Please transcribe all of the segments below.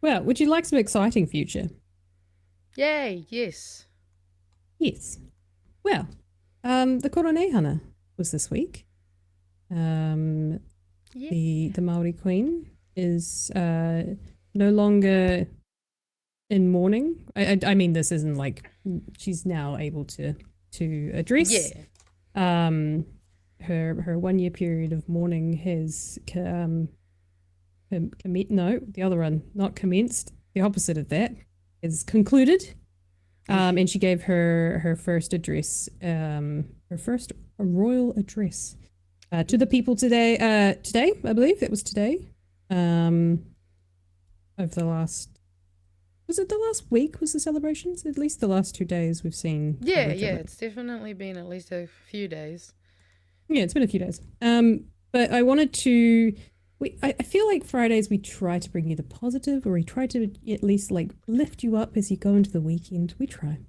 Well, would you like some exciting future? Yay, yes. Yes. Well, the Koroneihana was this week. Yeah. The Māori Queen is no longer in mourning. I mean, this isn't like she's now able to address. Yeah. Her 1 year period of mourning has the other one, not commenced. The opposite of that is concluded. And she gave her first address, her first royal address to the people today. Today, I believe it was today. Over the last, was it the last week? Was the celebrations? At least the last 2 days we've seen. Yeah. It's definitely been at least a few days. Yeah, it's been a few days. But I wanted to. I feel like Fridays we try to bring you the positive, or we try to at least like lift you up as you go into the weekend. We try.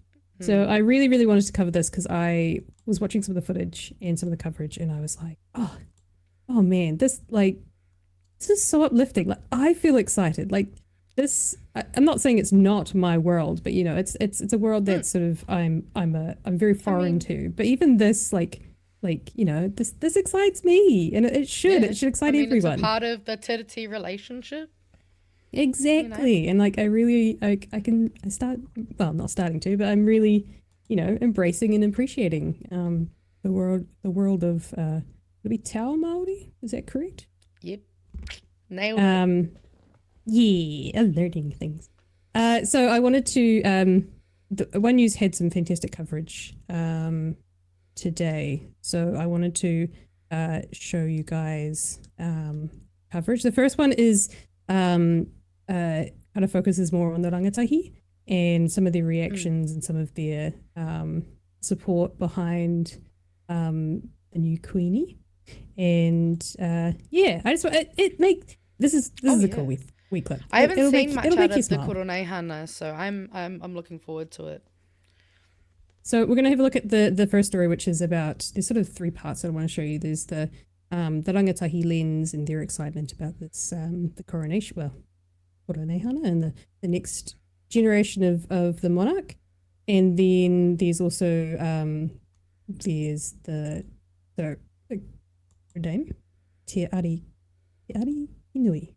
So I really, really wanted to cover this because I was watching some of the footage and some of the coverage, and I was like, oh man, this is so uplifting. Like I feel excited. Like this, I'm not saying it's not my world, but you know, it's a world that sort of I'm very foreign to. But even this, like you know, this excites me, and it should excite everyone. It's a part of the Tiriti relationship. Exactly. You know? And like I'm not starting to, but I'm really, you know, embracing and appreciating the world of would it be Tao Māori? Is that correct? Yep. Nailed it. Yeah, learning things. So I wanted to One News had some fantastic coverage today. So I wanted to show you guys coverage. The first one is kind of focuses more on the rangatahi and some of their reactions and some of their support behind the new Queenie. And yeah, I just this is a cool week clip. I haven't seen much out of the Koroneihana, so I'm looking forward to it. So we're going to have a look at the first story, which is about, there's sort of three parts that I want to show you. There's the rangatahi lens and their excitement about this, the coronation, well, Koroneihana and the next generation of the monarch. And then there's also, there's the her name, Te Arikinui.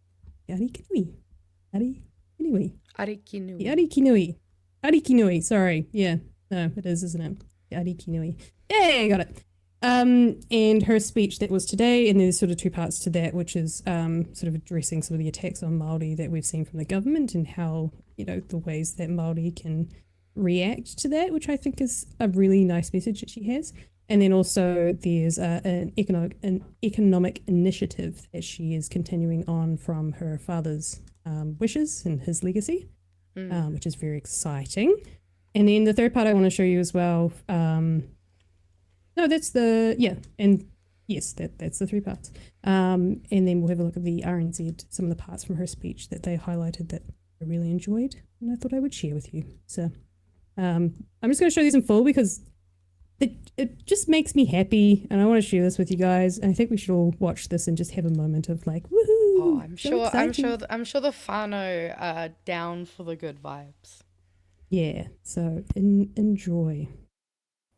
Arikinui, sorry. Yeah. No, it is, isn't it? Arikinui. Yeah, got it. And her speech that was today, and there's sort of two parts to that, which is sort of addressing some of the attacks on Māori that we've seen from the government and how, you know, the ways that Māori can react to that, which I think is a really nice message that she has. And then also there's an economic initiative that she is continuing on from her father's wishes and his legacy, which is very exciting. And then the third part I want to show you as well. No, that's the, yeah. And yes, that's the three parts. And then we'll have a look at the RNZ, some of the parts from her speech that they highlighted that I really enjoyed and I thought I would share with you. So I'm just going to show these in full because it just makes me happy and I want to share this with you guys. And I think we should all watch this and just have a moment of like, woohoo. Oh, I'm sure the whānau are down for the good vibes. Yeah, so enjoy.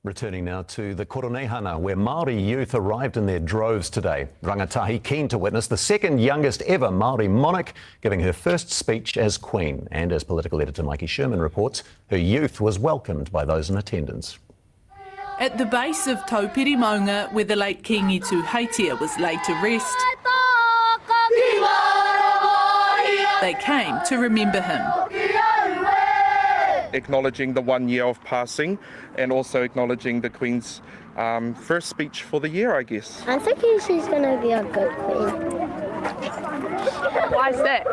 Returning now to the Koroneihana, where Māori youth arrived in their droves today. Rangatahi keen to witness the second youngest ever Māori monarch giving her first speech as Queen. And as political editor Mikey Sherman reports, her youth was welcomed by those in attendance. At the base of Taupiri Maunga, where the late King Itu Heitia was laid to rest, they came to remember him. Acknowledging the 1 year of passing and also acknowledging the Queen's first speech for the year, I guess. I'm thinking she's going to be a good Queen. Why is that?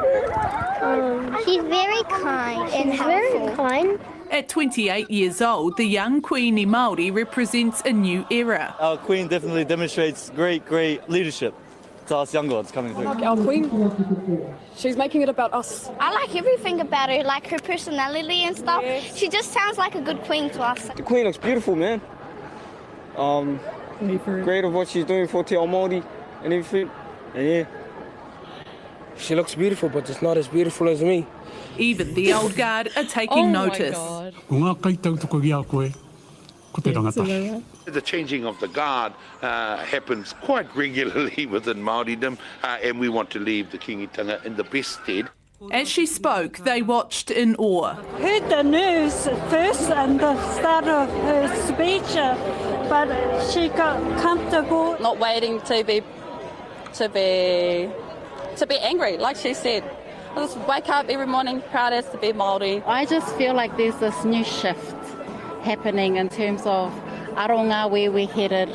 She's very kind and helpful. Very kind. At 28 years old, the young Queen Māori represents a new era. Our Queen definitely demonstrates great leadership to us younger ones coming through. Our Queen, she's making it about us. I like everything about her, like her personality and stuff. Yes. She just sounds like a good Queen to us. The Queen looks beautiful, man. Great of what she's doing for Te Ao Māori and everything. And yeah, She looks beautiful, but it's not as beautiful as me. Even the old guard are taking notice. The changing of the guard happens quite regularly within Māoridom, and we want to leave the kingitanga in the best stead. As she spoke, they watched in awe. Heard the news first and the start of her speech, but she got comfortable. Not waiting to be angry, like she said. I just wake up every morning proud as to be Māori. I just feel like there's this new shift happening in terms of aronga, where we're headed.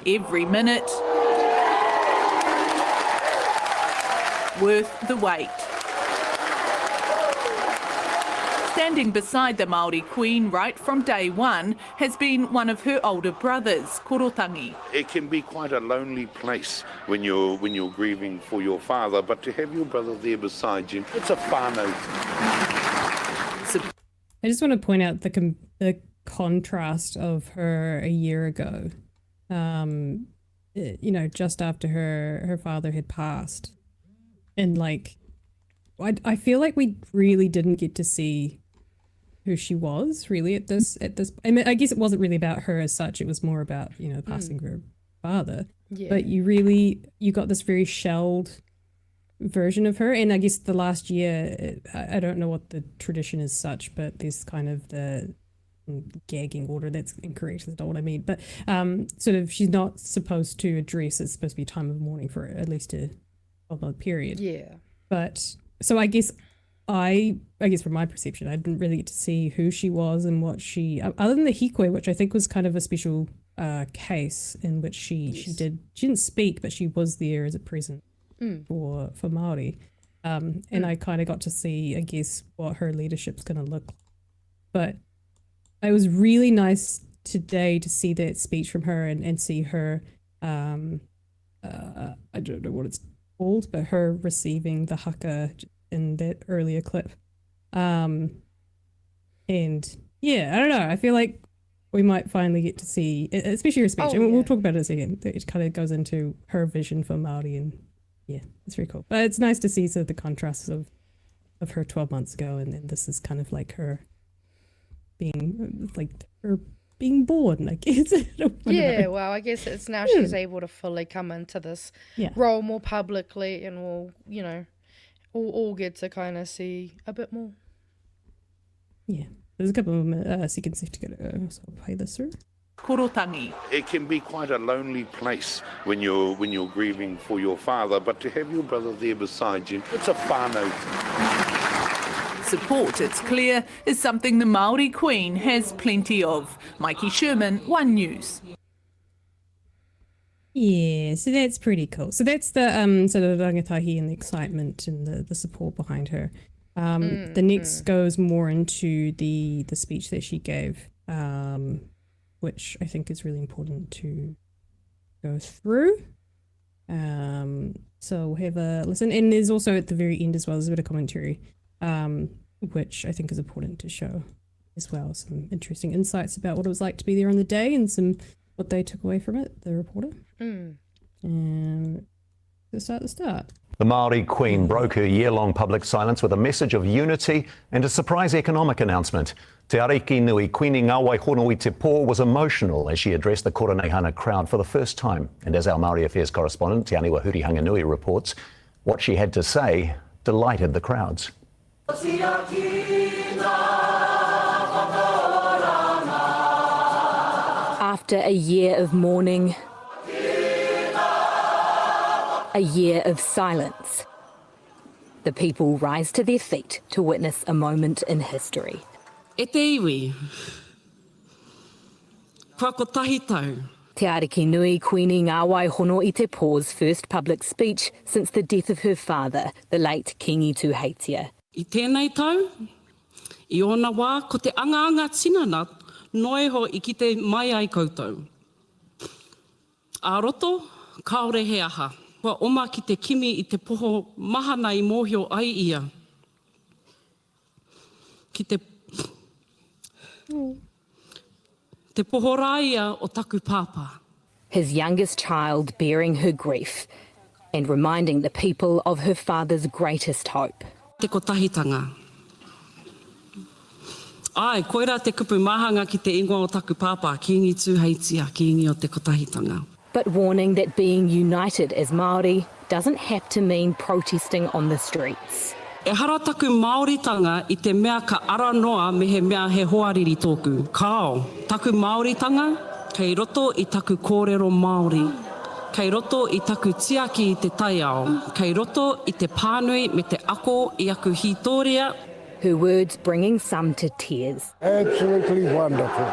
Every minute worth the wait. Standing beside the Māori Queen right from day one has been one of her older brothers, Korotangi. It can be quite a lonely place when you're grieving for your father, but to have your brother there beside you, it's a whānau. I just want to point out the contrast of her a year ago, just after her father had passed. And like, I feel like we really didn't get to see who she was really at this. I mean, I guess it wasn't really about her as such. It was more about, the passing of her father. Yeah. But you got this very shelled version of her. And I guess the last year, I don't know what the tradition is such, but there's kind of the gagging order. That's incorrect. That's not what I mean. But sort of, she's not supposed to address. It's supposed to be a time of mourning for at least a 12-month period. Yeah. But so I guess from my perception, I didn't really get to see who she was and what she, other than the hikoi, which I think was kind of a special case in which she didn't speak, but she was there as a present for Māori. And I kind of got to see, I guess, what her leadership's going to look like. But it was really nice today to see that speech from her and see her, I don't know what it's called, but her receiving the haka in that earlier clip. And yeah, I don't know. I feel like we might finally get to see, especially her speech. We'll talk about it in a second. It kind of goes into her vision for Māori, and yeah, it's very cool. But it's nice to see sort of the contrasts of her 12 months ago, and then this is kind of like her being born, I guess. Well, I guess it's now she's able to fully come into this role more publicly, and we'll all get to kind of see a bit more. Yeah, there's a couple of seconds left to go, so I'll play this through. Korotangi. It can be quite a lonely place when you're grieving for your father, but to have your brother there beside you, it's a whānau. Support, it's clear, is something the Māori Queen has plenty of. Mikey Sherman, One News. Yeah, so that's pretty cool. So that's the sort of rangatahi and the excitement and the support behind her. The next goes more into the speech that she gave, which I think is really important to go through. So we'll have a listen. And there's also at the very end as well, there's a bit of commentary, which I think is important to show as well. Some interesting insights about what it was like to be there on the day and what they took away from it, the reporter. And let's start the start. The Māori Queen broke her year-long public silence with a message of unity and a surprise economic announcement. Te Arikinui, Queen Ngāwai Honui Te Pō, was emotional as she addressed the Koroneihana crowd for the first time. And as our Māori Affairs correspondent, Te Aniwa Hurihanganui, reports, what she had to say delighted the crowds. After a year of mourning, a year of silence, the people rise to their feet to witness a moment in history. E te iwi, kua kotahi tau. Te Arikinui, Queen Ngāwai Honui Te Pō's first public speech since the death of her father, the late Kingi Tuheitia. I tēnei tau, i ona wā, ko te anga tinana, noi ho I ki te mai ai koutou. Āroto, kaore he aha. Kua oma ki te kimi I te poho mahana I mōhio ai ia. Ki te poho rā ia o taku pāpā. his youngest child bearing her grief and reminding the people of her father's greatest hope. Te kotahitanga. Ai, koira te kupu mahanga ki te ingoa o taku pāpā, ki ingi tūheitia, ki ingi o te kotahitanga. But warning that being united as Māori doesn't have to mean protesting on the streets. E hara taku Māoritanga I te mea ka ara noa me he mea he hoariri tōku. Kao, taku Māoritanga, kei roto I taku kōrero Māori. Kei roto I taku tiaki I te taiao. Kei roto I te pānui me te ako I aku hitoria. Her words bringing some to tears. Absolutely wonderful.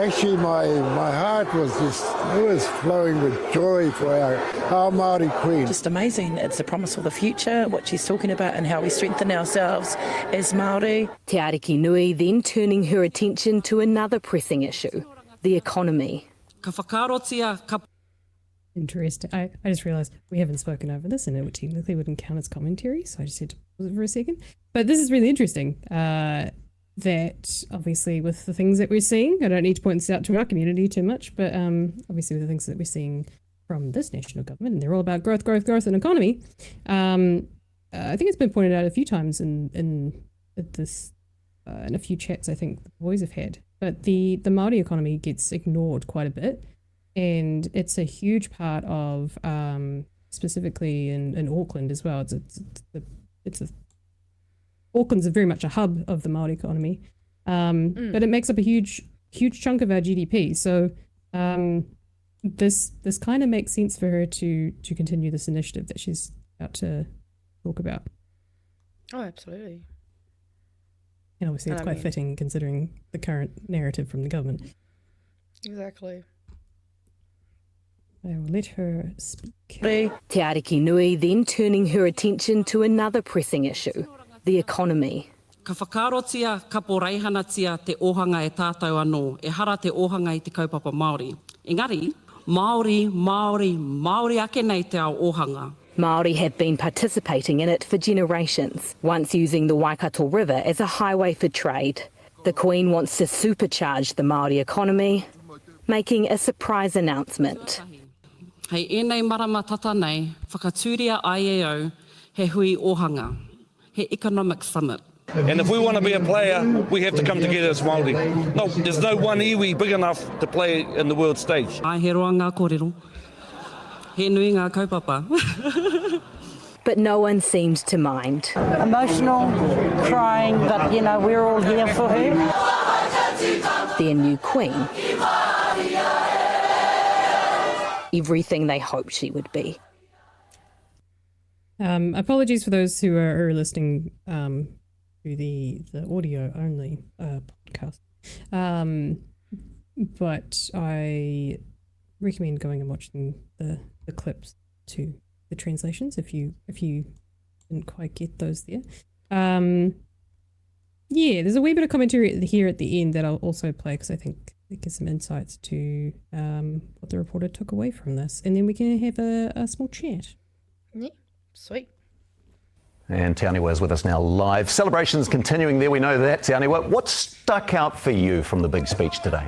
Actually, my heart was flowing with joy for our Māori Queen. Just amazing. It's a promise for the future, what she's talking about and how we strengthen ourselves as Māori. Te Arikinui then turning her attention to another pressing issue, the economy. Ka whakarotia, ka... Interesting. I just realised we haven't spoken over this and it technically wouldn't count as commentary, so I just had to pause it for a second. But this is really interesting. That obviously with the things that we're seeing, I don't need to point this out to our community too much, but obviously with the things that we're seing from this national government, and they're all about growth, growth, growth and economy. I think it's been pointed out a few times in a few chats I think the boys have had, but the Māori economy gets ignored quite a bit, and it's a huge part of specifically in Auckland as well. Auckland's very much a hub of the Māori economy, but it makes up a huge chunk of our GDP. So this kind of makes sense for her to continue this initiative that she's about to talk about. Oh, absolutely. And obviously it's quite fitting considering the current narrative from the government. Exactly. I will let her speak. Te Arikinui then turning her attention to another pressing issue, the economy. Ka whakarotia, ka poreihanatia te ohanga e tātou anō, e hara te ohanga I te kaupapa Māori. Engari, Māori, Māori, Māori ake nei te ao ohanga. Māori have been participating in it for generations, once using the Waikato River as a highway for trade. The Queen wants to supercharge the Māori economy, making a surprise announcement. Hei ēnei marama tata nei, whakatūria IAO, he hui ohanga. He economic summit. And if we want to be a player, we have to come together as Māori. No, there's no one iwi big enough to play in the world stage. Ai he roa ngā kōrero. He nui ngā kaupapa. But no one seemed to mind. Emotional, crying, but you know, we're all here for her. Their new queen. Everything they hoped she would be. Apologies for those who are listening to the audio only podcast, but I recommend going and watching the clips to the translations if you didn't quite get those there. Yeah, there's a wee bit of commentary here at the end that I'll also play because I think it gives some insights to what the reporter took away from this, and then we can have a small chat. Yeah. Sweet. And Te Aniwa is with us now live. Celebrations continuing there, we know that. Te Aniwa, what stuck out for you from the big speech today?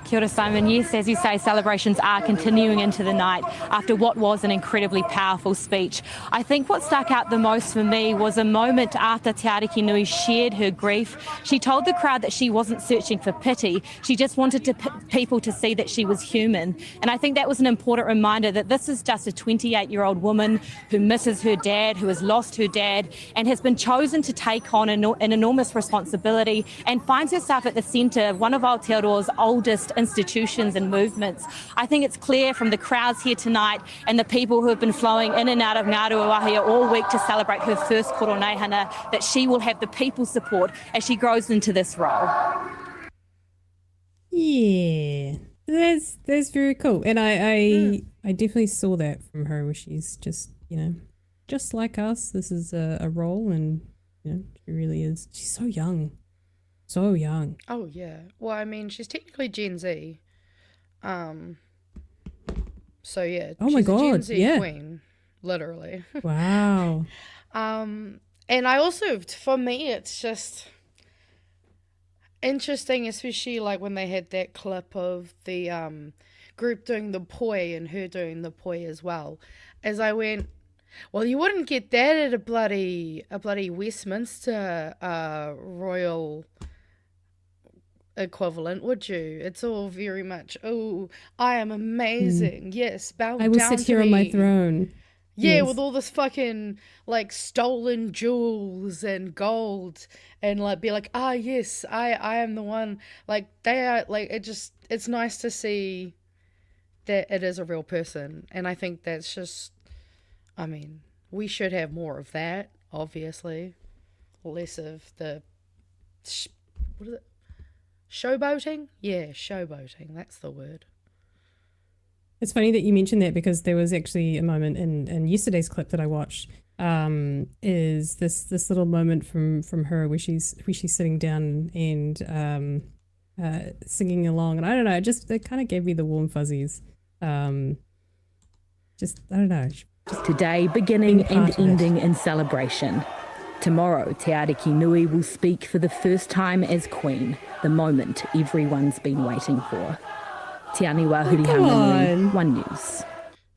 Kia ora, Simon. Yes, as you say, celebrations are continuing into the night after what was an incredibly powerful speech. I think what stuck out the most for me was a moment after Te Arikinui shared her grief. She told the crowd that she wasn't searching for pity. She just wanted people to see that she was human. And I think that was an important reminder that this is just a 28-year-old woman who misses her dad, who has lost her dad, and has been chosen to take on an enormous responsibility and finds herself at the centre of one of Aotearoa's oldest institutions and movements. I think it's clear from the crowds here tonight and the people who have been flowing in and out of Ngā Ruawahia all week to celebrate her first Koroneihana that she will have the people's support as she grows into this role. Yeah, that's very cool. And I definitely saw that from her where she's just, just like us. This is a role and, she really is. She's so young. So young. Oh, yeah. Well, I mean, she's technically Gen Z. So, yeah. Oh, my God. She's a Gen Z yeah. queen, literally. Wow. And I also, for me, it's just, interesting, especially like when they had that clip of the group doing the poi and her doing the poi as well. As I went, well, you wouldn't get that at a bloody Westminster royal equivalent, would you? It's all very much, oh, I am amazing. Yes, bow down I will sit to here on my me. throne. Yeah, Yes. with all this fucking like stolen jewels and gold, and like be like, ah, yes, I am the one. Like they are like it's nice to see that it is a real person, and I think that's just, I mean, we should have more of that. Obviously, less of the what is it? Showboating? Yeah, showboating. That's the word. It's funny that you mentioned that because there was actually a moment in yesterday's clip that I watched. Is this little moment from her where she's sitting down and singing along, and I don't know, it kind of gave me the warm fuzzies. I don't know. Today, beginning and ending in celebration. Tomorrow, Te Arikinui will speak for the first time as Queen, the moment everyone's been waiting for. Te Aniwa Hurihanganui, One News.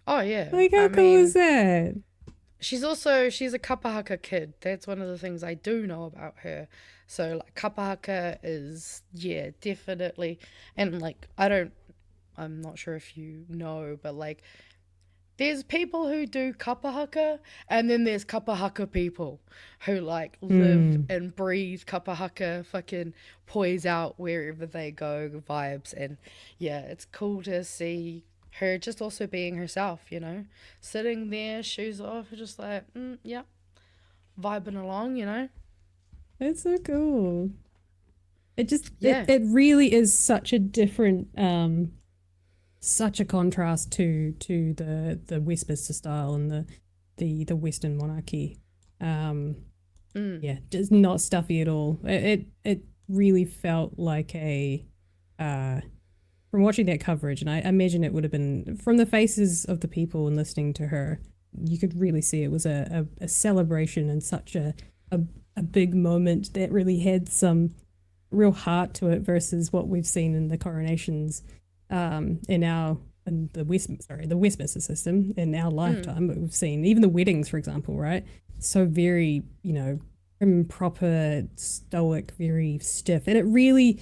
Oh yeah. Like how cool is that? She's a kapahaka kid. That's one of the things I do know about her. So like kapahaka is, yeah, definitely, and like I'm not sure if you know, but like there's people who do kapahaka, and then there's kapahaka people who like live and breathe kapahaka, fucking poise out wherever they go, vibes. And yeah, it's cool to see her just also being herself, you know, sitting there, shoes off, just like, yeah, vibing along, you know. It's so cool. It really is such a different such a contrast to the Westminster style and the Western monarchy. Yeah, just not stuffy at all. It really felt like a from watching that coverage, and I imagine it would have been from the faces of the people and listening to her, you could really see it was a celebration and such a big moment that really had some real heart to it versus what we've seen in the coronations in the Westminster system in our lifetime. But we've seen even the weddings, for example, right? So very, you know, proper, stoic, very stiff, and it really,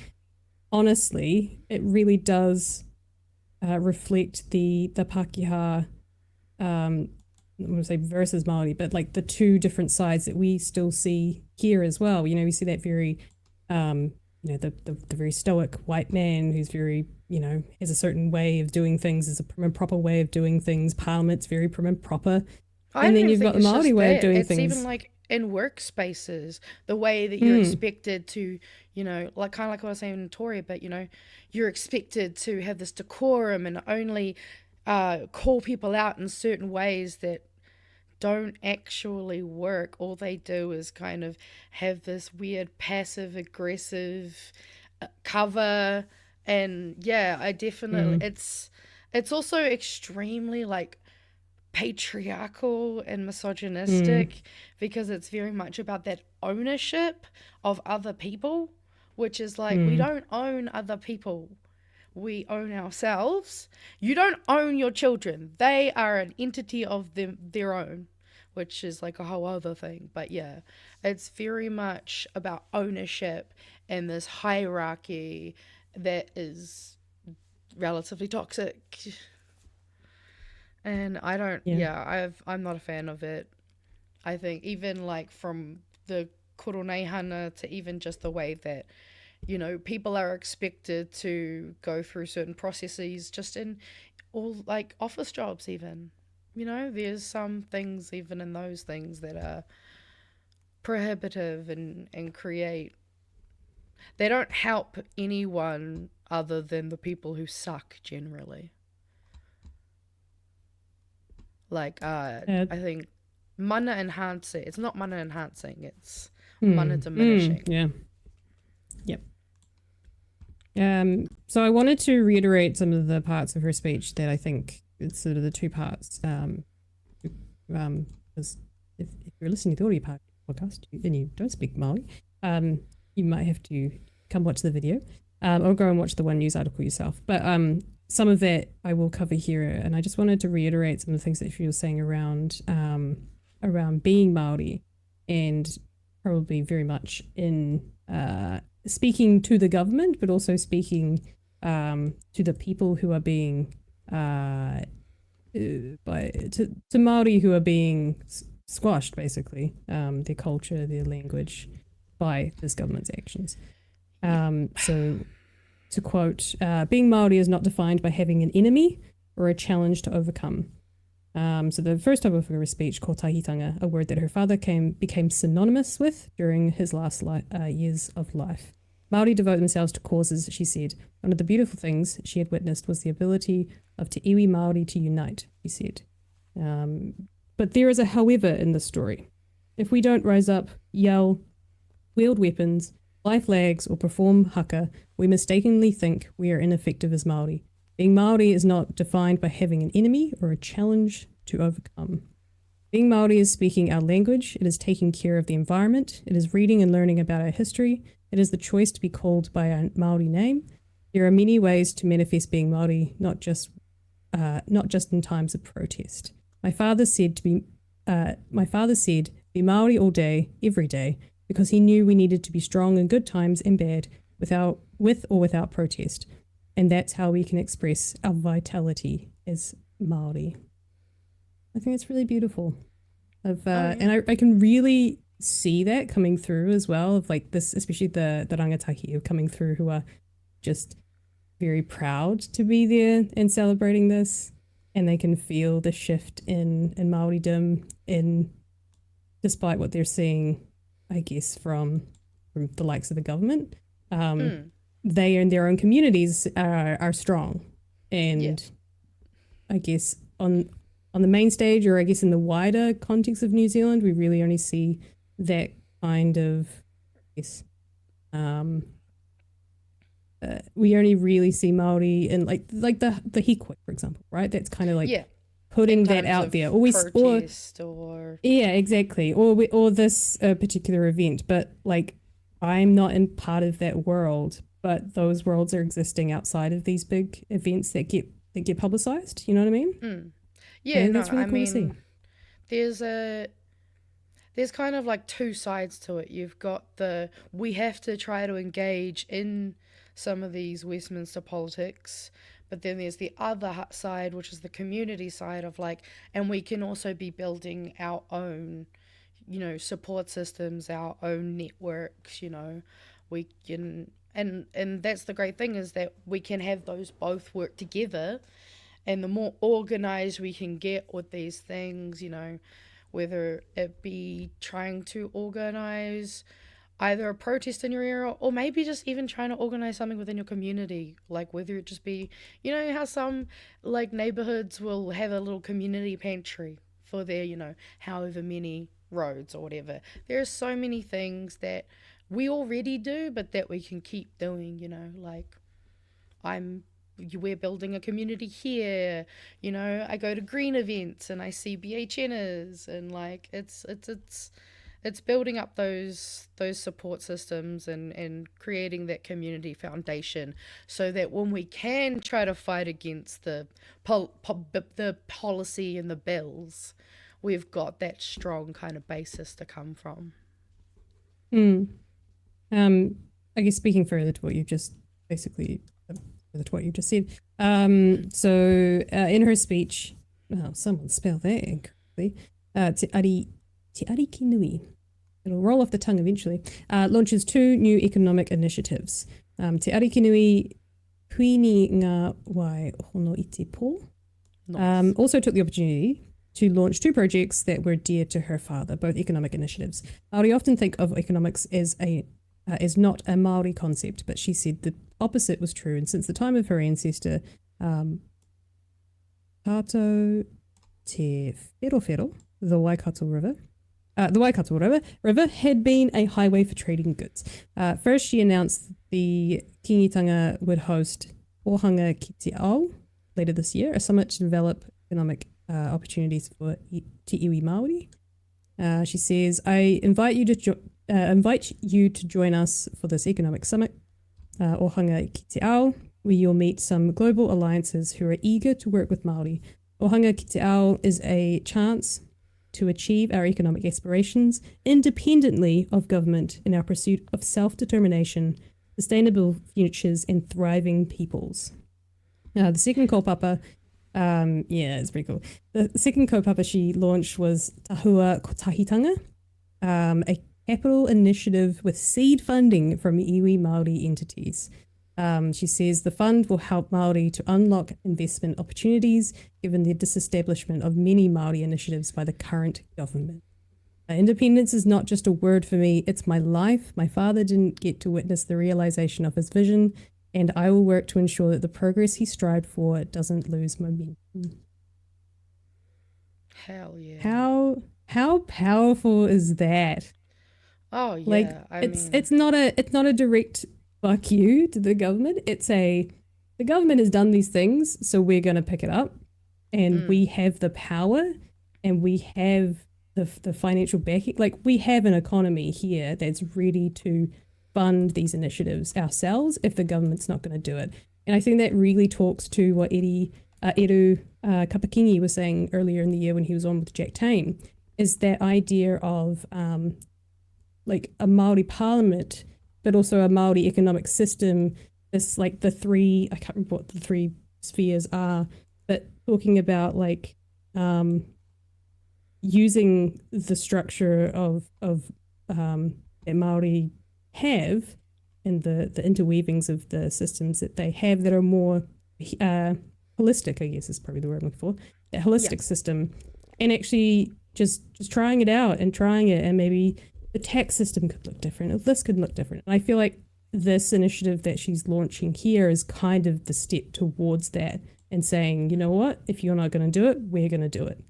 honestly, it really does reflect the Pākehā. I'm going to say versus Māori, but like the two different sides that we still see here as well. You know, we see that very, you know, the very stoic white man who's very, you know, has a certain way of doing things, is a prim and proper way of doing things. Parliament's very prim and proper. And then you've got the Māori way of doing things. It's even like in workspaces, the way that you're expected to, you know, like kind of like what I was saying in Tory, but, you know, you're expected to have this decorum and only call people out in certain ways that don't actually work. All they do is kind of have this weird passive aggressive cover. And yeah, I definitely it's also extremely like patriarchal and misogynistic because it's very much about that ownership of other people, which is like we don't own other people, we own ourselves. You don't own your children, they are an entity of their own, which is like a whole other thing. But yeah, it's very much about ownership and this hierarchy that is relatively toxic. And I don't, I'm not a fan of it. I think even like from the Koroneihana to even just the way that, you know, people are expected to go through certain processes just in all like office jobs even. You know, there's some things even in those things that are prohibitive and create, they don't help anyone other than the people who suck generally. Like, I think mana enhancing, it's not mana enhancing, it's mana diminishing. Yeah. Yep. So I wanted to reiterate some of the parts of her speech that I think it's sort of the two parts. Because if you're listening to the audio podcast and you don't speak Māori, you might have to come watch the video, or go and watch the One News article yourself. But some of that I will cover here, and I just wanted to reiterate some of the things that she was saying around being Māori, and probably very much in speaking to the government, but also speaking to the people who are being to Māori who are being squashed, basically, their culture, their language, by this government's actions. So to quote, being Māori is not defined by having an enemy or a challenge to overcome. So the first type of figure of speech, kotahitanga, a word that her father became synonymous with during his last years of life. Māori devote themselves to causes, she said. One of the beautiful things she had witnessed was the ability of Te Iwi Māori to unite, she said. But there is a however in the story. If we don't rise up, yell, wield weapons, fly flags, or perform haka, we mistakenly think we are ineffective as Māori. Being Māori is not defined by having an enemy or a challenge to overcome. Being Māori is speaking our language, it is taking care of the environment, it is reading and learning about our history, it is the choice to be called by our Māori name. There are many ways to manifest being Māori, not just in times of protest. My father said, be Māori all day, every day, because he knew we needed to be strong in good times and bad, with or without protest. And that's how we can express our vitality as Māori. I think it's really beautiful. And I can really see that coming through as well, of like this, especially the rangatahi coming through who are just very proud to be there and celebrating this. And they can feel the shift in Māoridom, despite what they're seeing, I guess, from the likes of the government. They in their own communities are strong. And I guess on the main stage, or I guess in the wider context of New Zealand, we really only see that kind of, I guess, we only really see Māori in like the hikoi, for example, right? That's kind of like putting that out there. Or exactly. Or this particular event. But like, I'm not in part of that world, but those worlds are existing outside of these big events that get publicized. You know what I mean? Yeah, and that's really cool to see. There's kind of like two sides to it. You've got we have to try to engage in some of these Westminster politics, but then there's the other side, which is the community side of like, and we can also be building our own, support systems, our own networks, we can, and that's the great thing, is that we can have those both work together, and the more organized we can get with these things, whether it be trying to organize either a protest in your area, or maybe just even trying to organize something within your community, like whether it just be, how some like neighborhoods will have a little community pantry for their, however many roads or whatever. There are so many things that we already do, but that we can keep doing, like we're building a community here, I go to green events and I see BHNers, and like it's building up those support systems and creating that community foundation, so that when we can try to fight against the policy and the bills, we've got that strong kind of basis to come from. I guess speaking further to what you just said. So in her speech, someone spelled that incorrectly. Te Arikinui, it'll roll off the tongue eventually, launches 2 new economic initiatives. Te Arikinui Huini ngā wai hono i te pō. Also took the opportunity to launch 2 projects that were dear to her father, both economic initiatives. Māori often think of economics as not a Māori concept, but she said the opposite was true, and since the time of her ancestor, Tātou Te Wherowhero, the Waikato River had been a highway for trading goods. First, she announced the kingitanga would host Ohanga ki te Ao later this year, a summit to develop economic opportunities for Te Iwi Māori. She says, I invite you to join us for this economic summit. Ohanga Ki Te Ao, where you'll meet some global alliances who are eager to work with Māori. Ohanga Ki Te Ao is a chance to achieve our economic aspirations independently of government in our pursuit of self-determination, sustainable futures, and thriving peoples. The second kaupapa, it's pretty cool. The second kaupapa she launched was Tahua Kotahitanga, a capital initiative with seed funding from iwi Māori entities. She says the fund will help Māori to unlock investment opportunities given the disestablishment of many Māori initiatives by the current government. Independence is not just a word for me, it's my life. My father didn't get to witness the realization of his vision, and I will work to ensure that the progress he strived for doesn't lose momentum. Hell yeah. How powerful is that? Oh yeah. Like it's not a direct fuck you to the government. It's the government has done these things, so we're gonna pick it up, and we have the power, and we have the financial backing. Like, we have an economy here that's ready to fund these initiatives ourselves if the government's not going to do it. And I think that really talks to what Eru Kapakingi was saying earlier in the year when he was on with Jack Tame, is that idea of like a Māori parliament, but also a Māori economic system. This, like, the three, I can't remember what the three spheres are, but talking about like using the structure of that Māori have, and the interweavings of the systems that they have that are more holistic, I guess is probably the word I'm looking for, that holistic system, and actually just trying it out and trying it, and maybe the tax system could look different, or this could look different. And I feel like this initiative that she's launching here is kind of the step towards that, and saying, you know what, if you're not going to do it, we're going to do it.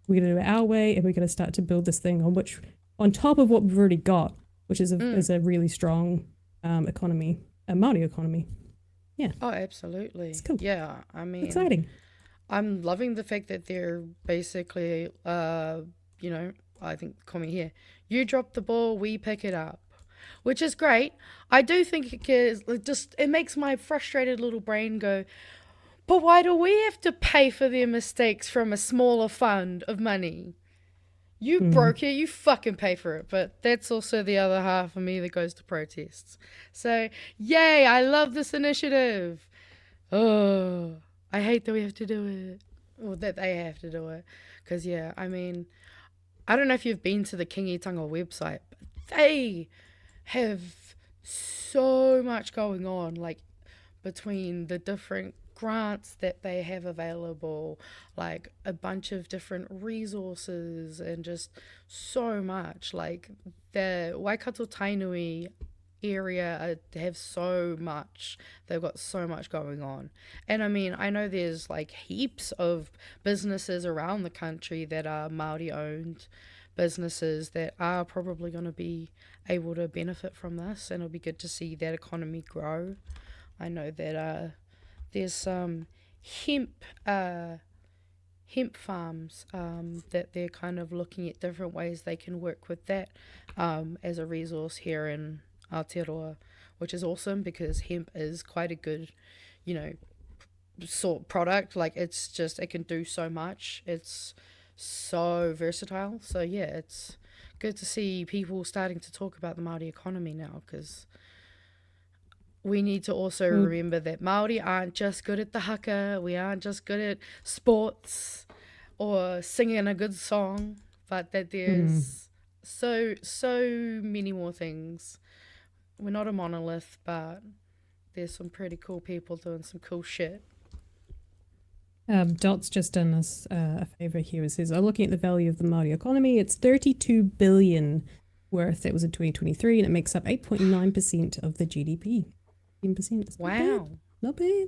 We're going to do it our way, and we're going to start to build this thing on top of what we've already got, which is a really strong economy, a Māori economy. Yeah. Oh, absolutely. It's cool. Yeah, I mean, exciting. I'm loving the fact that they're basically, I think, comment here, you drop the ball, we pick it up, which is great. I do think it makes my frustrated little brain go, but why do we have to pay for their mistakes from a smaller fund of money? You broke it, you fucking pay for it. But that's also the other half of me that goes to protests. So, yay, I love this initiative. Oh, I hate that we have to do it. Or that they have to do it. Because, yeah, I mean, I don't know if you've been to the Kingitanga website, but they have so much going on, like, between the different grants that they have available, like a bunch of different resources, and just so much. Like, the Waikato Tainui area have so much, they've got so much going on. And I mean, I know there's like heaps of businesses around the country that are Māori owned businesses that are probably going to be able to benefit from this, and it'll be good to see that economy grow. I know that there's some hemp farms that they're kind of looking at different ways they can work with that as a resource here in Aotearoa, which is awesome, because hemp is quite a good, sort of product. Like, it's just, it can do so much. It's so versatile. So yeah, it's good to see people starting to talk about the Māori economy now, because we need to also remember that Māori aren't just good at the haka, we aren't just good at sports or singing a good song, but that there's so many more things. We're not a monolith, but there's some pretty cool people doing some cool shit. Dot's just done us a favour here. It says, I'm looking at the value of the Māori economy. It's 32 billion worth. That was in 2023, and it makes up 8.9% of the GDP. 10%. Wow. Not bad.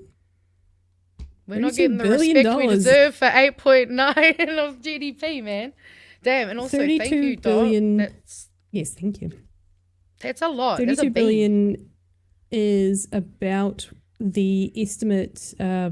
We're not getting the respect we deserve for 8.9 of GDP, man. Damn, and also thank you, Dot. Yes, thank you. That's a lot. 32 billion is about the estimate. I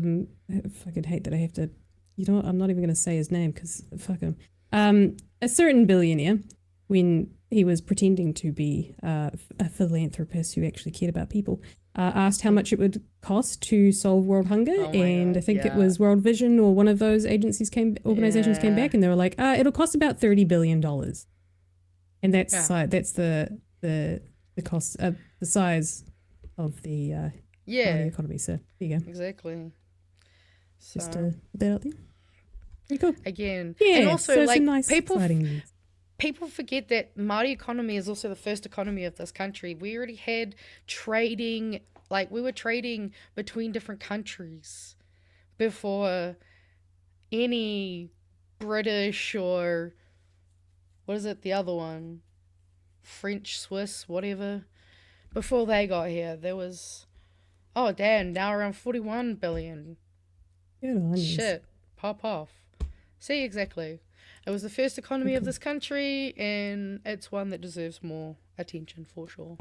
fucking hate that I have to. You know what? I'm not even going to say his name because fuck him. A certain billionaire, when he was pretending to be a philanthropist who actually cared about people, asked how much it would cost to solve world hunger, and I think it was World Vision or one of those organizations came back, and they were like, it'll cost about $30 billion, and that's the cost, the size of the Māori economy. So there you go. Exactly. Just put that out there. Pretty cool. Again, yeah, and also so like some nice, exciting news. People forget that Māori economy is also the first economy of this country. We already had trading, like we were trading between different countries before any British or what is it, the other one? French, Swiss, whatever. Before they got here, there was, now around 41 billion. Good on you. Shit, pop off. See, exactly. It was the first economy of this country, and it's one that deserves more attention for sure.